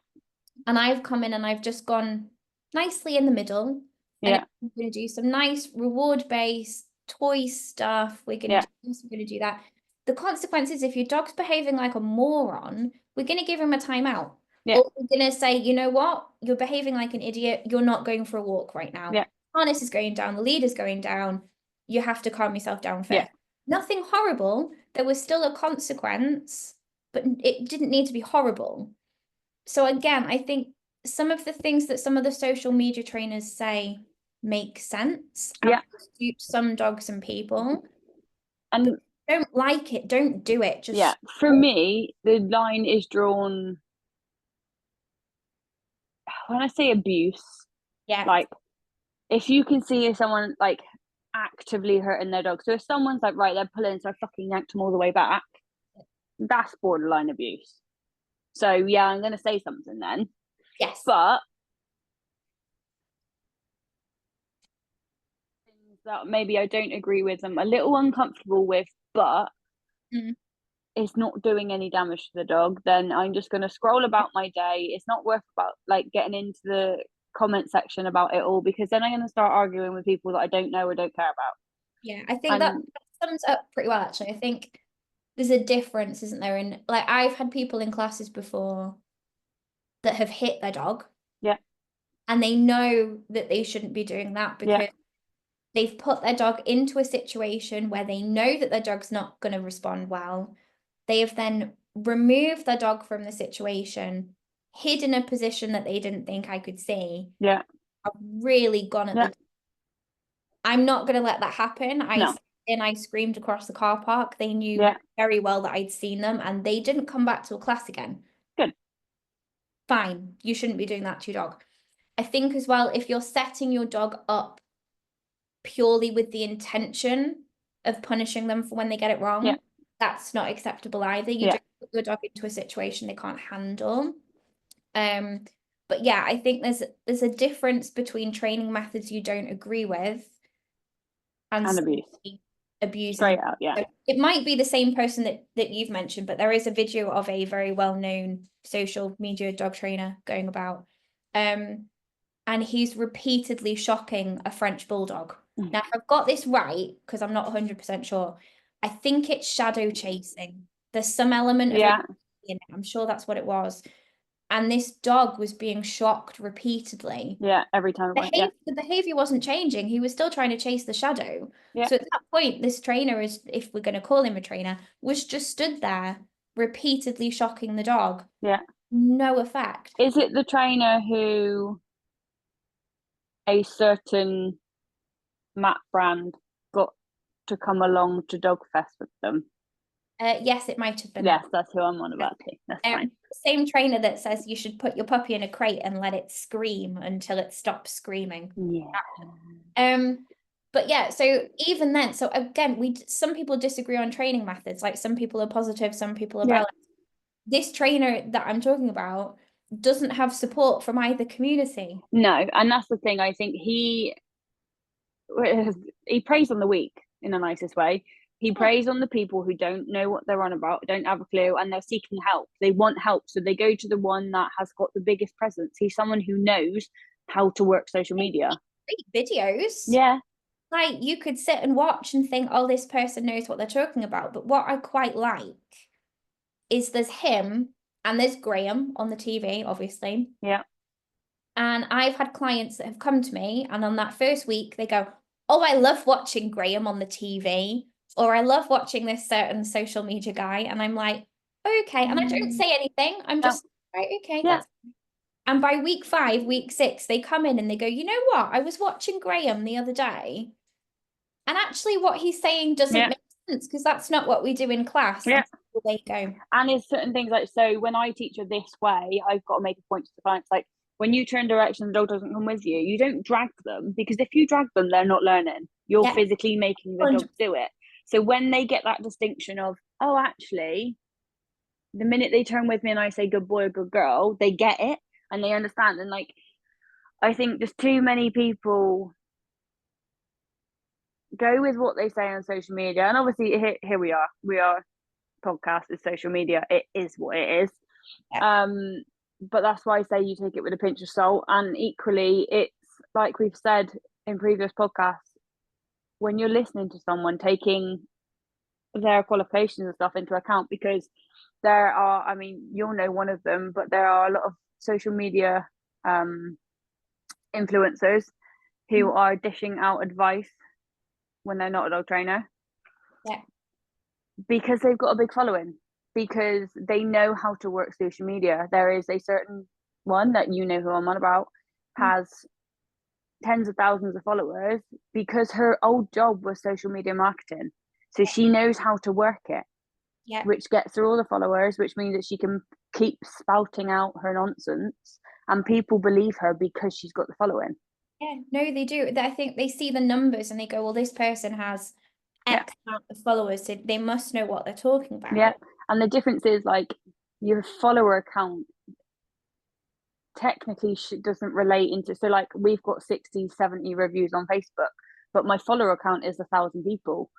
And I've come in and I've just gone nicely in the middle. Yeah. And we're going to do some nice reward-based toy stuff. We're going to do this, we're going to do that. The consequences, if your dog's behaving like a moron, we're going to give him a timeout. Yeah. Or we're going to say, you know what? You're behaving like an idiot. You're not going for a walk right now. Yeah. Harness is going down. The lead is going down. You have to calm yourself down first. Yeah. Nothing horrible. There was still a consequence, but it didn't need to be horrible. So again, I think some of the things that some of the social media trainers say make sense and suit some dogs and people. And don't like it, don't do it. Just for me, the line is drawn when I say abuse. Yeah. Like, if you can see someone like actively hurting their dog. So if someone's like, right, they're pulling, so I fucking yanked them all the way back, that's borderline abuse. So yeah, I'm gonna say something then. Yes. But things that maybe I don't agree with, I'm a little uncomfortable with, but it's not doing any damage to the dog, then I'm just gonna scroll about my day. It's not worth about like getting into the comment section about it all, because then I'm gonna start arguing with people that I don't know or don't care about. Yeah, I think that sums up pretty well, actually. I think there's a difference, isn't there? In like, I've had people in classes before that have hit their dog. Yeah. And they know that they shouldn't be doing that because they've put their dog into a situation where they know that their dog's not going to respond well. They have then removed their dog from the situation, hid in a position that they didn't think I could see. Yeah. I've really gone at the... I'm not going to let that happen. I screamed across the car park. They knew very well that I'd seen them and they didn't come back to a class again. Good. Fine. You shouldn't be doing that to your dog. I think as well, if you're setting your dog up purely with the intention of punishing them for when they get it wrong, that's not acceptable either. You don't put your dog into a situation they can't handle. But yeah, I think there's a difference between training methods you don't agree with and abuse. Straight out, So it might be the same person that you've mentioned, but there is a video of a very well-known social media dog trainer going about. And he's repeatedly shocking a French bulldog. Now, if I've got this right, because I'm not 100% sure, I think it's shadow chasing. There's some element of it in it. I'm sure that's what it was. And this dog was being shocked repeatedly. Yeah, every time. The behavior wasn't changing. He was still trying to chase the shadow. Yeah. So at that point, this trainer is, if we're going to call him a trainer, was just stood there repeatedly shocking the dog. Yeah. No effect. Is it the trainer who a certain mat brand got to come along to Dogfest with them? Yes, it might have been. Yes, that's who I'm on about. That's fine. Same trainer that says you should put your puppy in a crate and let it scream until it stops screaming. Yeah. But yeah, so even then, so again, some people disagree on training methods. Like some people are positive, some people are balanced. This trainer that I'm talking about doesn't have support from either community. No, and that's the thing. I think he preys on the weak in the nicest way. He preys on the people who don't know what they're on about, don't have a clue, and they're seeking help. They want help, so they go to the one that has got the biggest presence. He's someone who knows how to work social media. Great videos. Yeah. Like, you could sit and watch and think, oh, this person knows what they're talking about. But what I quite like is there's him and there's Graham on the TV, obviously. Yeah. And I've had clients that have come to me, and on that first week, they go, oh, I love watching Graham on the TV. Or I love watching this certain social media guy. And I'm like, Okay, and I don't say anything. I'm No. just right, okay, Yeah. and by week 5, week 6, they come in and they go, you know what? I was watching Graham the other day, and actually what he's saying doesn't make sense because that's not what we do in class. Yeah. And they go. And there's certain things like, so when I teach her this way, I've got to make a point to the clients, like, when you turn direction, the dog doesn't come with you, you don't drag them, because if you drag them, they're not learning. You're physically making the dog do it. So when they get that distinction of, oh, actually, the minute they turn with me and I say good boy or good girl, they get it and they understand. And like, I think there's too many people go with what they say on social media. And obviously here we are podcast is social media. It is what it is. But that's why I say you take it with a pinch of salt. And equally, it's like we've said in previous podcasts, when you're listening to someone, taking their qualifications and stuff into account, because there are, I mean, you'll know one of them, but there are a lot of social media influencers who are dishing out advice when they're not a dog trainer. Yeah. Because they've got a big following, because they know how to work social media. There is a certain one that you know who I'm on about, has tens of thousands of followers, because her old job was social media marketing. So she knows how to work it, which gets her all the followers, which means that she can keep spouting out her nonsense and people believe her because she's got the following. Yeah, no, they do. I think they see the numbers and they go, well, this person has X amount of followers, so they must know what they're talking about. Yeah, and the difference is, like, your follower account technically doesn't relate into, so like we've got 60-70 reviews on Facebook, but my follower account is 1,000 people.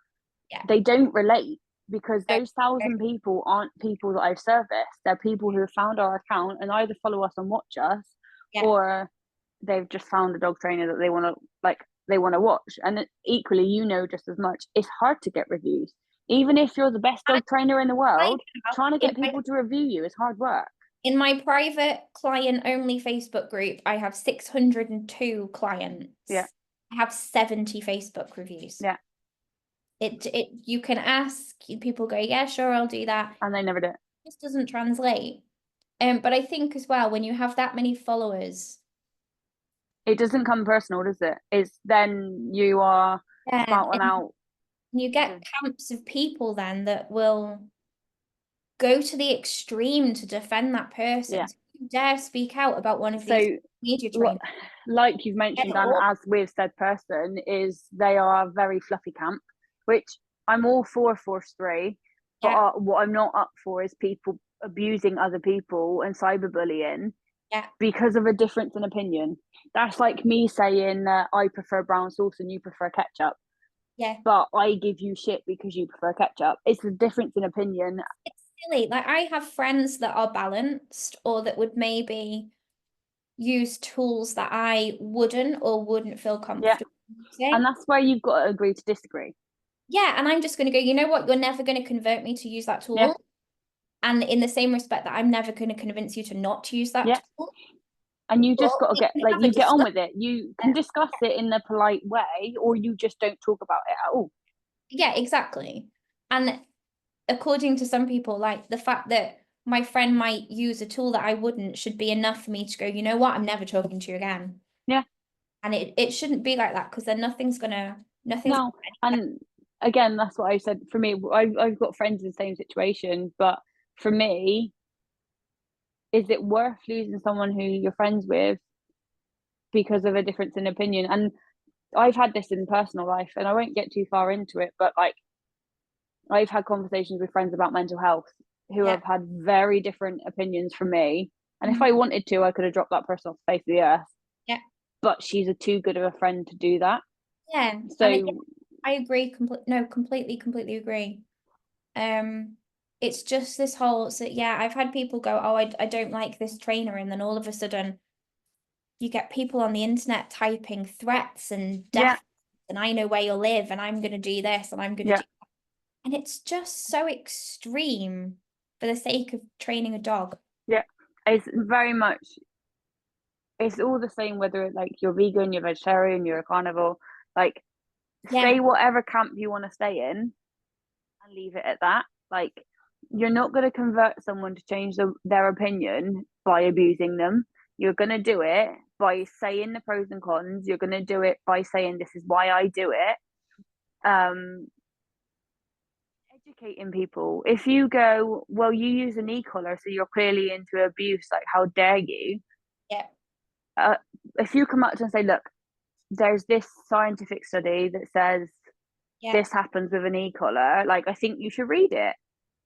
They don't relate, because those 1,000 people aren't people that I've serviced. They're people who have found our account and either follow us and watch us, or they've just found a dog trainer that they want to watch. And equally, you know, just as much, it's hard to get reviews. Even if you're the best dog trainer in the world, trying to get people to review you is hard work. In my private client only Facebook group, I have 602 clients. Yeah. I have 70 Facebook reviews. Yeah. You can ask, people go, yeah, sure, I'll do that. And they never do it. It just doesn't translate. But I think as well, when you have that many followers, it doesn't come personal, does it? It's then you are spouting out. You get camps of people then that will go to the extreme to defend that person. Yeah. So you dare speak out about one of these media trainers. Like you've mentioned, and as with said person, is they are a very fluffy camp, which I'm all for Force 3, but what I'm not up for is people abusing other people and cyberbullying because of a difference in opinion. That's like me saying I prefer brown sauce and you prefer ketchup. Yeah. But I give you shit because you prefer ketchup. It's a difference in opinion. It's silly. Like, I have friends that are balanced, or that would maybe use tools that I wouldn't feel comfortable using. And that's where you've got to agree to disagree. Yeah, and I'm just going to go, you know what? You're never going to convert me to use that tool. Yeah. And in the same respect that I'm never going to convince you to not use that tool. And you just got to get on with it. You can discuss it in a polite way, or you just don't talk about it at all. Yeah, exactly. And according to some people, like, the fact that my friend might use a tool that I wouldn't should be enough for me to go, you know what? I'm never talking to you again. Yeah. And it shouldn't be like that, because then nothing's gonna. And again, that's what I said. For me, I've got friends in the same situation, but for me, is it worth losing someone who you're friends with because of a difference in opinion? And I've had this in personal life, and I won't get too far into it, but like, I've had conversations with friends about mental health who have had very different opinions from me. And if I wanted to, I could have dropped that person off the face of the earth. Yeah. But she's too good of a friend to do that. Yeah. So I agree. Completely agree. It's just this whole, I've had people go, oh, I don't like this trainer. And then all of a sudden you get people on the internet typing threats and death, and I know where you live, and I'm going to do this, and I'm going to do that. And it's just so extreme for the sake of training a dog. Yeah, it's very much, it's all the same, whether like you're vegan, you're vegetarian, you're a carnivore, like stay whatever camp you want to stay in and leave it at that. Like, you're not going to convert someone to change their opinion by abusing them. You're going to do it by saying the pros and cons. You're going to do it by saying, this is why I do it. Educating people. If you go, well, you use an e-collar, so you're clearly into abuse, like, how dare you? Yeah. If you come up to and say, look, there's this scientific study that says Yeah. this happens with an e-collar, like, I think you should read it.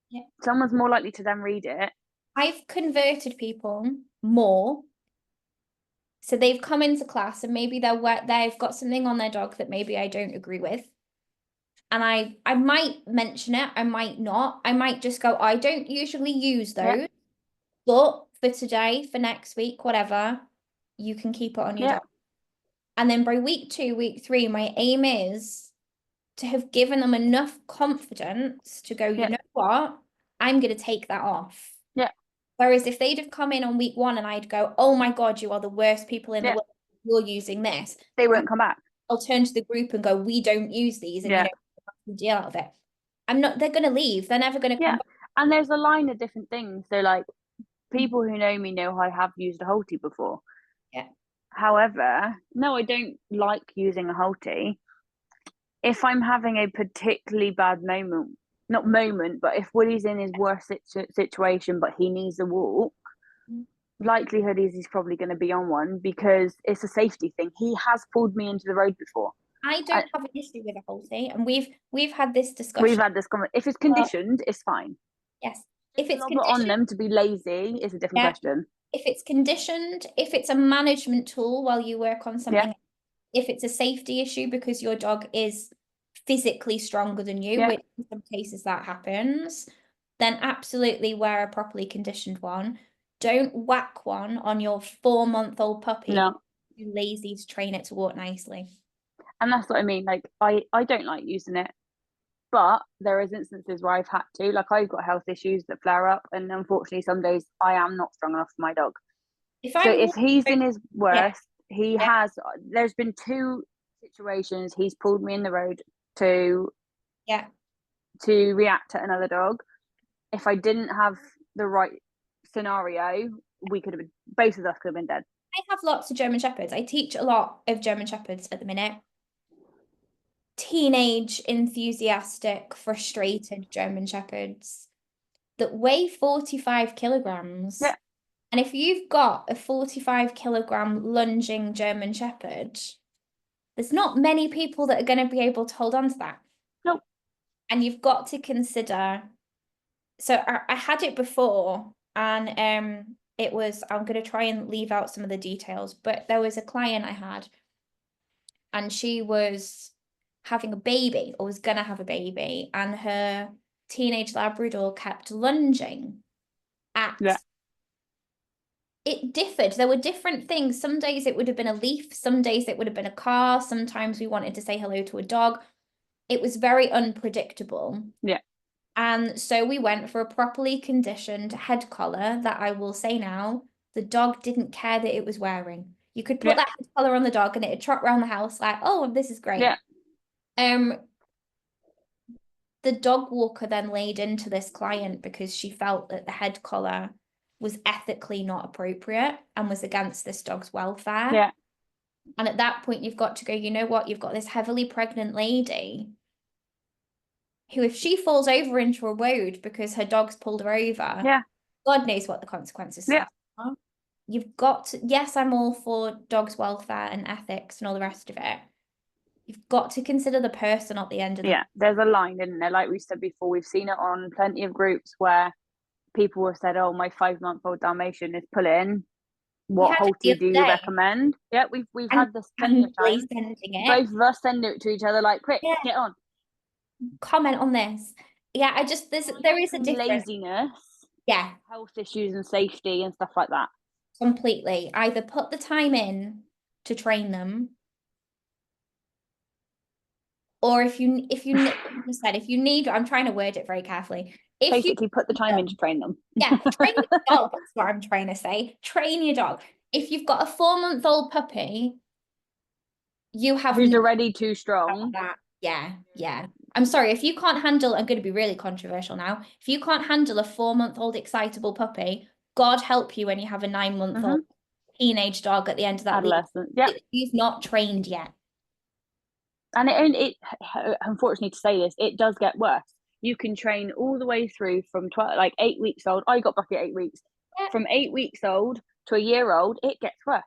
Yeah. Someone's more likely to then read it. I've converted people more. So they've come into class and maybe they've got something on their dog that maybe I don't agree with. And I might mention it, I might not. I might just go, I don't usually use those, but for today, for next week, whatever, you can keep it on your dog. And then by week 2, week 3, my aim is to have given them enough confidence to go, you know what, I'm going to take that off. Yeah. Whereas if they'd have come in on week 1 and I'd go, oh my God, you are the worst people in the world, you're using this, they won't come back. I'll turn to the group and go, we don't use these, and you know, deal out of it. They're going to leave. They're never going to come back. And there's a line of different things. So, like, people who know me know I have used a Holti before. Yeah. However, no, I don't like using a Holti. If I'm having a particularly bad moment, not moment, but if Woody's in his worst situation, but he needs a walk, likelihood is he's probably going to be on one, because it's a safety thing. He has pulled me into the road before. I don't have an issue with a Holti, and we've had this discussion. We've had this conversation. If it's conditioned, it's fine. Yes. If it's conditioned on them to be lazy is a different question. If it's conditioned, if it's a management tool while you work on something, if it's a safety issue because your dog is physically stronger than you, which in some cases that happens, then absolutely wear a properly conditioned one. Don't whack one on your 4-month-old puppy. No. You're lazy to train it to walk nicely. And that's what I mean. Like, I don't like using it, but there is instances where I've had to. Like, I've got health issues that flare up, and unfortunately, some days I am not strong enough for my dog. If he's in his worst, he has. There's been 2 situations he's pulled me in the road to react to another dog. If I didn't have the right scenario, we could have been, both of us could have been dead. I have lots of German Shepherds. I teach a lot of German Shepherds at the minute. Teenage, enthusiastic, frustrated German Shepherds that weigh 45 kilograms. Yeah. And if you've got a 45-kilogram lunging German Shepherd, there's not many people that are going to be able to hold on to that. Nope. And you've got to consider. So I had it before, and it was, I'm going to try and leave out some of the details, but there was a client I had, and she was having a baby, or was going to have a baby, and her teenage Labrador kept lunging at it differed. There were different things. Some days it would have been a leaf, some days it would have been a car, sometimes we wanted to say hello to a dog. It was very unpredictable. Yeah. And so we went for a properly conditioned head collar that, I will say now, the dog didn't care that it was wearing. You could put that head collar on the dog and it'd trot around the house like, oh, this is great. The dog walker then laid into this client because she felt that the head collar was ethically not appropriate and was against this dog's welfare. Yeah. And at that point, you've got to go, you know what? You've got this heavily pregnant lady who, if she falls over into a road because her dog's pulled her over, God knows what the consequences are. You've got to, yes, I'm all for dogs' welfare and ethics and all the rest of it. You've got to consider the person at the end of the there's a line, isn't there? Like we said before, we've seen it on plenty of groups where people have said, oh, my 5-month-old Dalmatian is pulling. What Holti do you recommend? Yeah, we've had this plenty of times. Both of us send it to each other like, quick, get on. Comment on this. Yeah, there is a difference. Laziness. Yeah. Health issues and safety and stuff like that. Completely. Either put the time in to train them, or if you need, I'm trying to word it very carefully. Basically, put the time in to train them. Yeah, train your dog. That's what I'm trying to say. Train your dog. If you've got a 4-month-old puppy, you have who's already too strong. Yeah. I'm sorry, if you can't handle, I'm going to be really controversial now. If you can't handle a 4-month-old excitable puppy, God help you when you have a 9-month-old teenage dog at the end of that leash. Adolescent. Yeah. He's not trained yet. And it unfortunately to say this, it does get worse. You can train all the way through from 8 weeks old. I got Bucky at 8 weeks. Yeah. From 8 weeks old to a year old, it gets worse.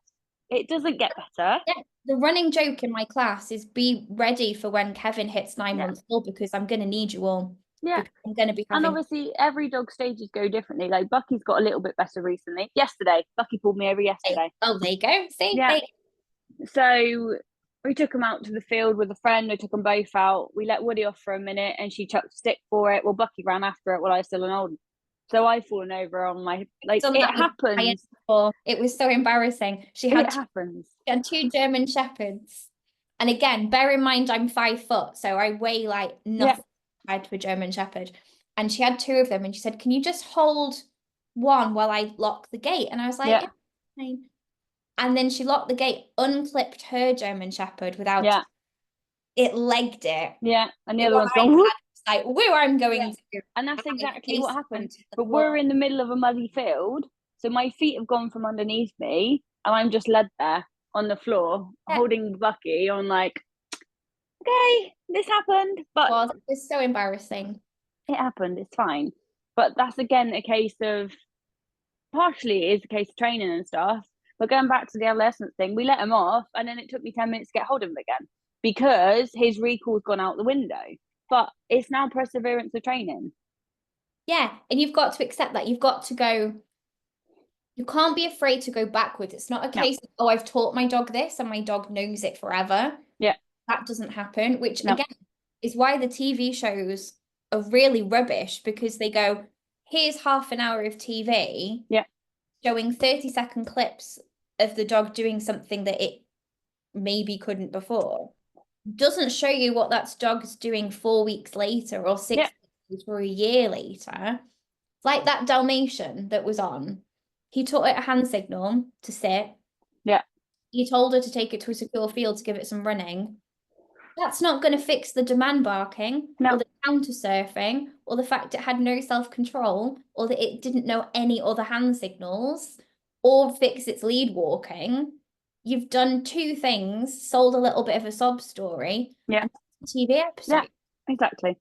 It doesn't get better. Yeah. The running joke in my class is be ready for when Kevin hits 9 months old, because I'm going to need you all. Yeah. I'm going to be And having... obviously every dog stages go differently. Like Bucky's got a little bit better recently. Yesterday, Bucky pulled me over yesterday. Oh, there you go. See? Yeah. So we took him out to the field with a friend. I took them both out. We let Woody off for a minute and she chucked a stick for it. Well, Bucky ran after it while I was still an old. So I've fallen over on my, like, it happens. It was so embarrassing. It happens. She had 2 German Shepherds. And again, bear in mind, I'm 5 foot, so I weigh like nothing compared to a German Shepherd. And she had 2 of them and she said, can you just hold one while I lock the gate? And I was like, yeah. And then she locked the gate, unclipped her German Shepherd without it legged it. Yeah. And the other one's gone, like, where I'm going to. And that's exactly what happened. But we're in the middle of a muddy field. So my feet have gone from underneath me and I'm just led there on the floor, holding Bucky on like, okay, this happened. But it was so embarrassing. It happened, it's fine. But that's again a case of, partially it is a case of training and stuff. But going back to the adolescence thing, we let him off and then it took me 10 minutes to get hold of him again because his recall's gone out the window. But it's now perseverance of training. Yeah, and you've got to accept that. You've got to go, you can't be afraid to go backwards. It's not a case of, oh, I've taught my dog this and my dog knows it forever. Yeah. That doesn't happen, which again is why the TV shows are really rubbish, because they go, here's half an hour of TV showing 30-second clips of the dog doing something that it maybe couldn't before. Doesn't show you what that dog's doing 4 weeks later or 6 weeks or a year later. Like that Dalmatian that was on. He taught it a hand signal to sit. Yeah. He told her to take it to a secure field to give it some running. That's not going to fix the demand barking or the counter surfing or the fact it had no self-control or that it didn't know any other hand signals or fix its lead walking. You've done 2 things, sold a little bit of a sob story. Yeah. TV episode. Yeah, exactly.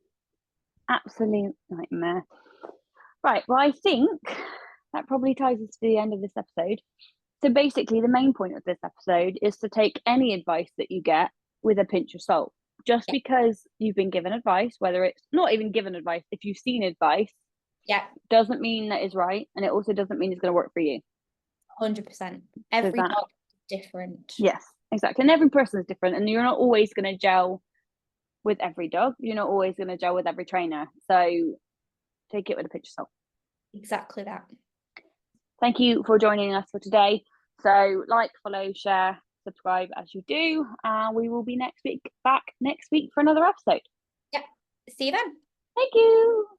Absolute nightmare. Right, well, I think that probably ties us to the end of this episode. So basically, the main point of this episode is to take any advice that you get with a pinch of salt. Just because you've been given advice, whether it's not even given advice, if you've seen advice, doesn't mean that is right. And it also doesn't mean it's going to work for you. 100%. Every dog is different. Yes, exactly. And every person is different. And you're not always going to gel with every dog. You're not always going to gel with every trainer. So take it with a pinch of salt. Exactly that. Thank you for joining us for today. So like, follow, share, subscribe as you do. We will be back next week for another episode. Yeah. See you then. Thank you.